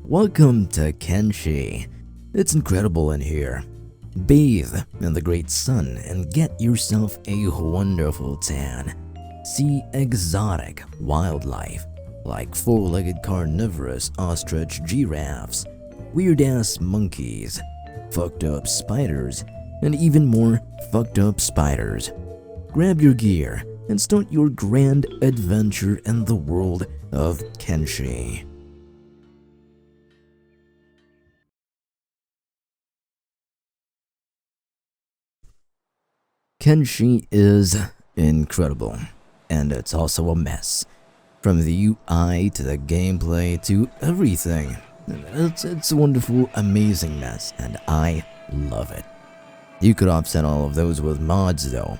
Welcome to Kenshi. It's incredible in here. Bathe in the great sun and get yourself a wonderful tan. See exotic wildlife like four-legged carnivorous ostrich giraffes, weird-ass monkeys, fucked-up spiders, and even more fucked-up spiders. Grab your gear and start your grand adventure in the world of Kenshi. Kenshi is incredible, and it's also a mess. From the UI to the gameplay to everything. It's a wonderful, amazing mess, and I love it. You could offset all of those with mods though,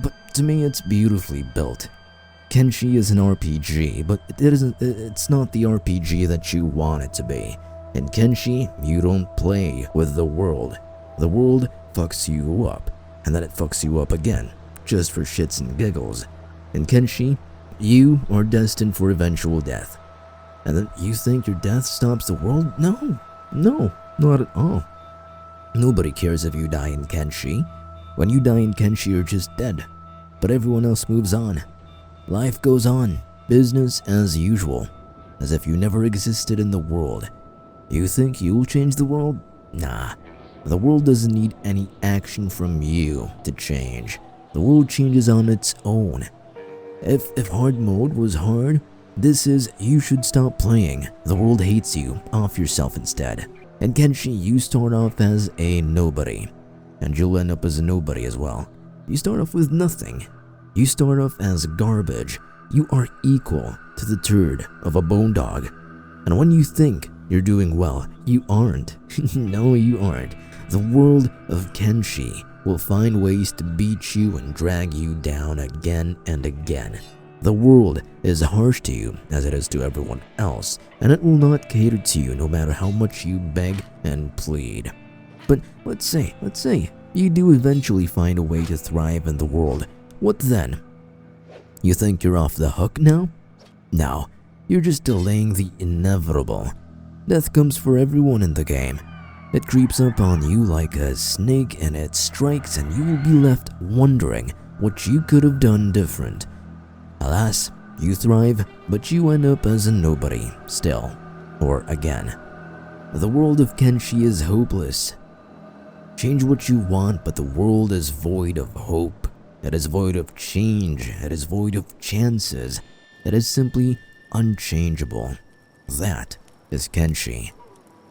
but to me it's beautifully built. Kenshi is an RPG, but it's not the RPG that you want it to be. In Kenshi, you don't play with the world. The world fucks you up, and then it fucks you up again, just for shits and giggles. In Kenshi, you are destined for eventual death. And then you think your death stops the world? No, not at all. Nobody cares if you die in Kenshi. When you die in Kenshi, you're just dead. But everyone else moves on. Life goes on, business as usual, as if you never existed in the world. You think you'll change the world? Nah. The world doesn't need any action from you to change. The world changes on its own. If hard mode was hard, this is you should stop playing. The world hates you, off yourself instead. In Kenshi, you start off as a nobody, and you'll end up as a nobody as well. You start off with nothing. You start off as garbage. You are equal to the turd of a bone dog. And when you think you're doing well, you aren't. No, you aren't. The world of Kenshi will find ways to beat you and drag you down again and again. The world is harsh to you as it is to everyone else, and it will not cater to you no matter how much you beg and plead. But let's say you do eventually find a way to thrive in the world. What then? You think you're off the hook now? No, you're just delaying the inevitable. Death comes for everyone in the game. It creeps up on you like a snake and it strikes, and you will be left wondering what you could have done different. Alas, you thrive, but you end up as a nobody still, or again. The world of Kenshi is hopeless. Change what you want, but the world is void of hope. It is void of change. It is void of chances. It is simply unchangeable. That is Kenshi.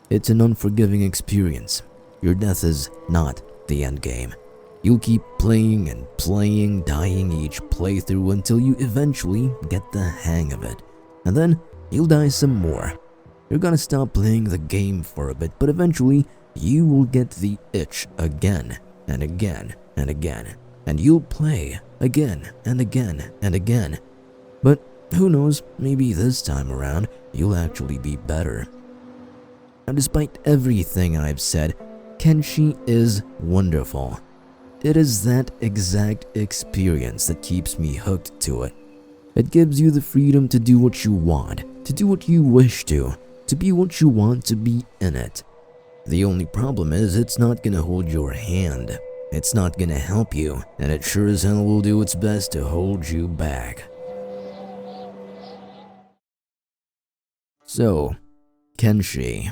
It's an unforgiving experience. Your death is not the end game. You'll keep playing and playing, dying each playthrough until you eventually get the hang of it. And then you'll die some more. You're gonna stop playing the game for a bit, but eventually you will get the itch again and again and again. And you'll play again and again and again. But who knows, maybe this time around you'll actually be better. Now, despite everything I've said, Kenshi is wonderful. It is that exact experience that keeps me hooked to it. It gives you the freedom to do what you want, to do what you wish to be what you want to be in it. The only problem is it's not gonna hold your hand. It's not gonna help you, and it sure as hell will do its best to hold you back. So, Kenshi.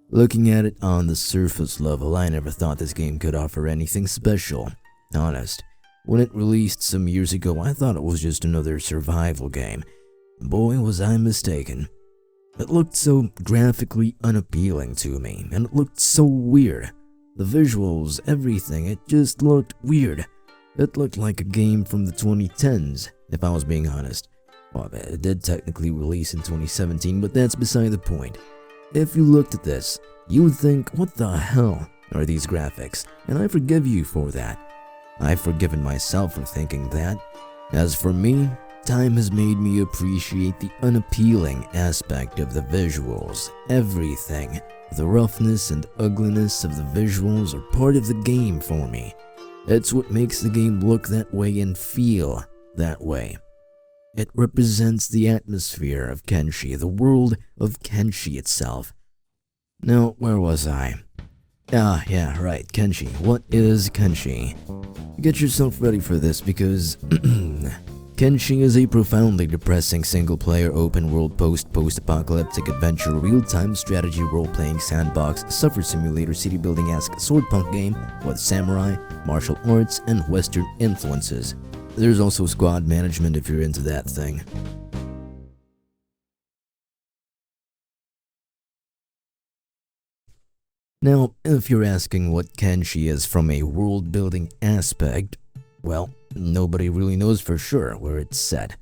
Looking at it on the surface level, I never thought this game could offer anything special. Honest, when it released some years ago, I thought it was just another survival game. Boy, was I mistaken. It looked so graphically unappealing to me, and it looked so weird. The visuals, everything, it just looked weird. It looked like a game from the 2010s, if I was being honest. Well, it did technically release in 2017, but that's beside the point. If you looked at this, you would think, what the hell are these graphics? And I forgive you for that. I've forgiven myself for thinking that. As for me, time has made me appreciate the unappealing aspect of the visuals. Everything. The roughness and ugliness of the visuals are part of the game for me. It's what makes the game look that way and feel that way. It represents the atmosphere of Kenshi, the world of Kenshi itself. Now, where was I? Ah, yeah, right, Kenshi. What is Kenshi? Get yourself ready for this because Kenshi is a profoundly depressing single-player open-world post-apocalyptic adventure real-time strategy role-playing sandbox suffer simulator city-building-esque swordpunk game with samurai, martial arts, and Western influences. There's also squad management if you're into that thing. Now, if you're asking what Kenshi is from a world-building aspect, well, nobody really knows for sure where it's set.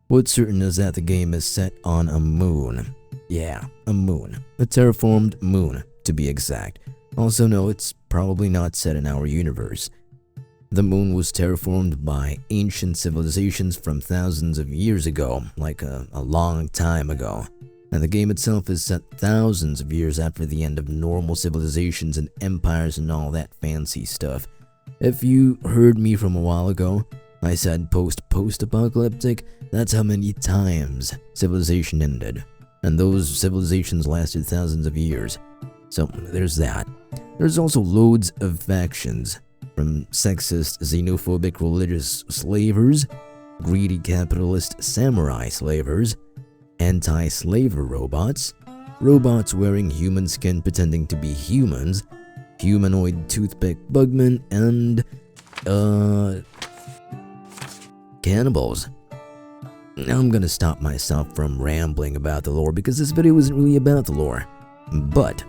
What's certain is that the game is set on a moon. Yeah, a moon. A terraformed moon, to be exact. Also, no, it's probably not set in our universe. The moon was terraformed by ancient civilizations from thousands of years ago, like a long time ago. And the game itself is set thousands of years after the end of normal civilizations and empires and all that fancy stuff. If you heard me from a while ago, I said post-apocalyptic, that's how many times civilization ended. And those civilizations lasted thousands of years. So there's that. There's also loads of factions, from sexist, xenophobic religious slavers, greedy capitalist samurai slavers, anti-slaver robots, robots wearing human skin pretending to be humans, humanoid toothpick bugmen, and, cannibals. Now I'm gonna stop myself from rambling about the lore because this video isn't really about the lore, but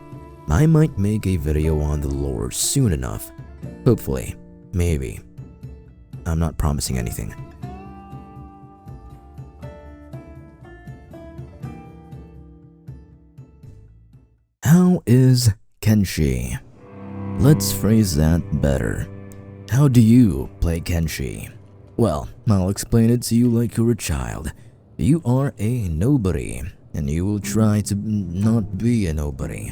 I might make a video on the lore soon enough. Hopefully. Maybe. I'm not promising anything. How is Kenshi? Let's phrase that better. How do you play Kenshi? Well, I'll explain it to you like you're a child. You are a nobody, and you will try to not be a nobody.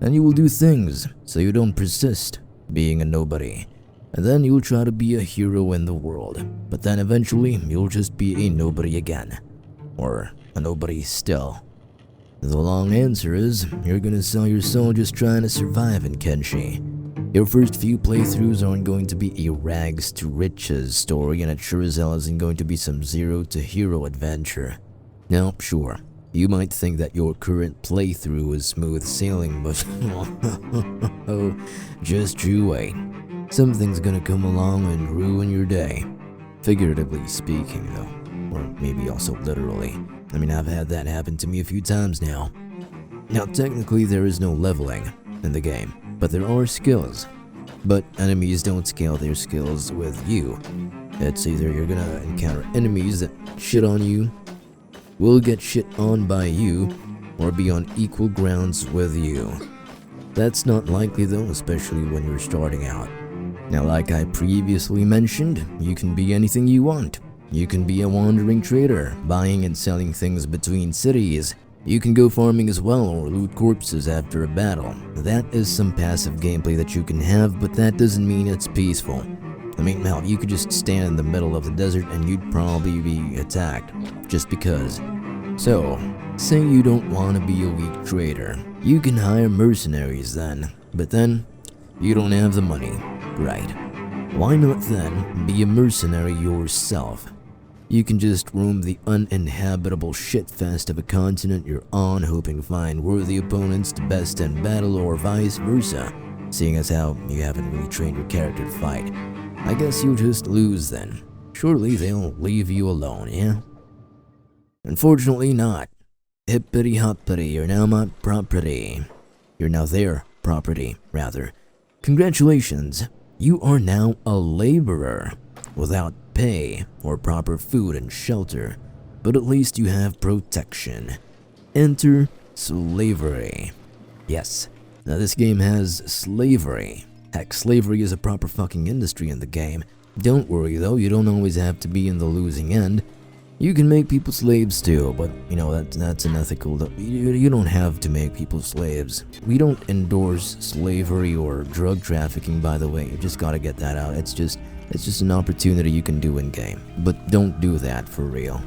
And you will do things so you don't persist being a nobody. And then you'll try to be a hero in the world. But then eventually, you'll just be a nobody again. Or a nobody still. The long answer is, you're gonna sell your soul just trying to survive in Kenshi. Your first few playthroughs aren't going to be a rags to riches story, and it sure as hell isn't going to be some zero to hero adventure. Now, sure, you might think that your current playthrough is smooth sailing, but just you wait. Something's gonna come along and ruin your day. Figuratively speaking, though. Or maybe also literally. I mean, I've had that happen to me a few times now. Now, technically there is no leveling in the game, but there are skills. But enemies don't scale their skills with you. It's either you're gonna encounter enemies that shit on you, will get shit on by you, or be on equal grounds with you. That's not likely though, especially when you're starting out. Now, like I previously mentioned, you can be anything you want. You can be a wandering trader, buying and selling things between cities. You can go farming as well or loot corpses after a battle. That is some passive gameplay that you can have, but that doesn't mean it's peaceful. I mean, hell, you could just stand in the middle of the desert and you'd probably be attacked, just because. So, say you don't want to be a weak trader. You can hire mercenaries then, but then, you don't have the money, right? Why not then be a mercenary yourself? You can just roam the uninhabitable shitfest of a continent you're on, hoping to find worthy opponents to best in battle or vice versa, seeing as how you haven't really trained your character to fight. I guess you'll just lose then. Surely they'll leave you alone, yeah? Unfortunately not. Hippity hoppity, you're now my property. You're now their property, rather. Congratulations, you are now a laborer, without pay or proper food and shelter, but at least you have protection. Enter slavery. Yes, now this game has slavery. Heck, slavery is a proper fucking industry in the game. Don't worry though, you don't always have to be in the losing end. You can make people slaves too, but you know, that's unethical. You don't have to make people slaves. We don't endorse slavery or drug trafficking, by the way. You just gotta get that out. It's just an opportunity you can do in game. But don't do that for real.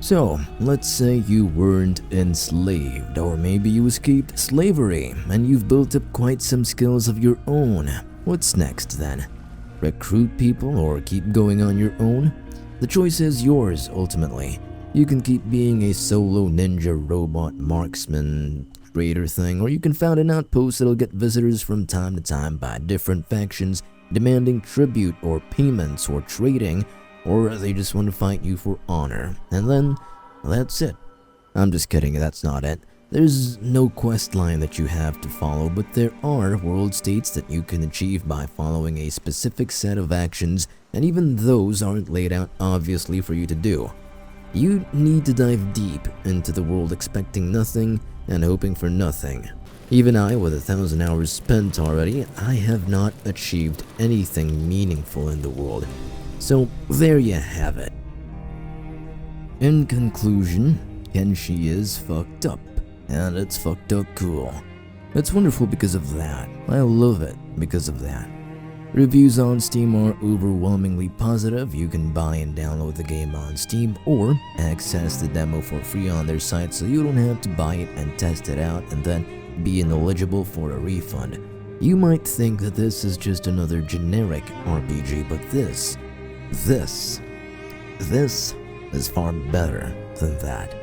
So, let's say you weren't enslaved, or maybe you escaped slavery and you've built up quite some skills of your own. What's next then? Recruit people or keep going on your own? The choice is yours ultimately. You can keep being a solo ninja robot marksman trader thing, or you can found an outpost that'll get visitors from time to time by different factions demanding tribute or payments or trading, or they just want to fight you for honor, and then that's it. I'm just kidding, that's not it. There's no quest line that you have to follow, but there are world states that you can achieve by following a specific set of actions, and even those aren't laid out obviously for you to do. You need to dive deep into the world expecting nothing and hoping for nothing. Even I, with 1,000 hours spent already, I have not achieved anything meaningful in the world. So there you have it. In conclusion, Kenshi is fucked up, and it's fucked up cool. It's wonderful because of that. I love it because of that. Reviews on Steam are overwhelmingly positive. You can buy and download the game on Steam or access the demo for free on their site, so you don't have to buy it and test it out and then be ineligible for a refund. You might think that this is just another generic RPG, but this is far better than that.